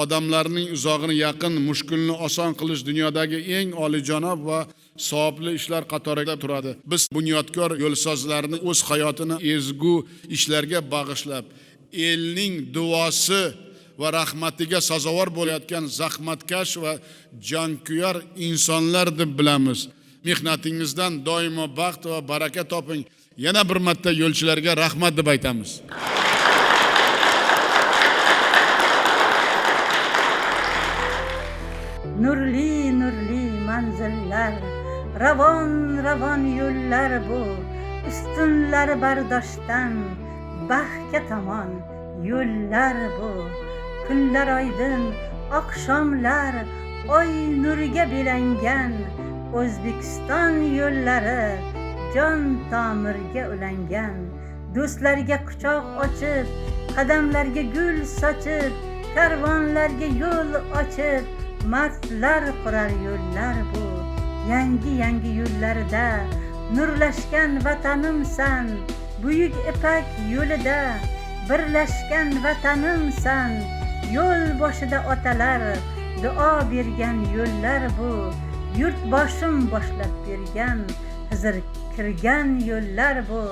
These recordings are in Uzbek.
odamlarning uzog'ini yaqin, mushkulni oson qilish dunyodagi eng oliyjanob va savobli ishlar qatoriga turadi. Biz bunyodkor yo'lsozlarni o'z hayotini ezgu ishlarga bag'ishlab, elning duosi va rahmatiga sazovor bo'layotgan zahmatkash va jonkuyar insonlar deb bilamiz. Mehnatingizdan doimo baxt va baraka toping. Yana bir marta yo'lchilarga rahmat deb aytamiz. Nurli nurli manzillar, ravon ravon yo'llar bu, ustunlari bardoshdan baxtga tomon yo'llar bu. Kunlar oydin, oqshomlar oy nuriga belangan, O'zbekiston yo'llari jon tomirga ulangan. Do'stlarga quchoq ochib, qadamlarga gul sochib, karvonlarga yo'l ochib, mardlar qurar yo'llar bu. Yangi yangi yo'llarda nurlashgan vatanimsan, buyuk ipak yo'lida birlashgan vatanimsan. Yo'l boshida otalar duo bergan yo'llar bu. Yurt boshim boshlab bergan, Xizr kirgan yo'llar bu.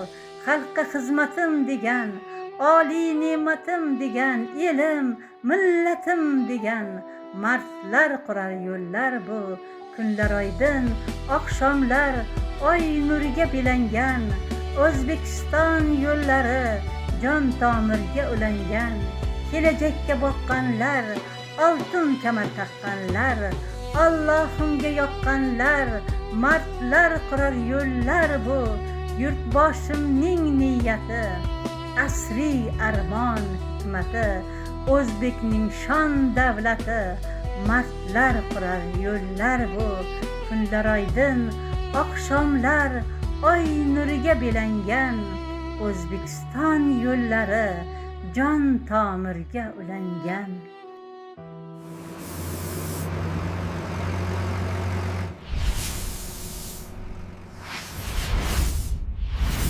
Xalqqa xizmatim degan, oliy ne'matim degan, elim, millatim degan mardlar qurar yo'llar bu. Kunlar oydin, oqshomlar oy nuriga belangan, O'zbekiston yo'llari jon tomirga ulangan. Kelajakka boqqanlar, oltin kamar taqqanlar, Allohimga yoqqanlar, mardlar qurar yo'llar bu. Yurtboshimning niyati, asriy armon hikmati, O'zbekning shon davlati, mardlar qurar yo'llar bu. Kunlar oydin, oqshomlar oy nuriga belangan, O'zbekiston yo'llari jon tomirga ulangan.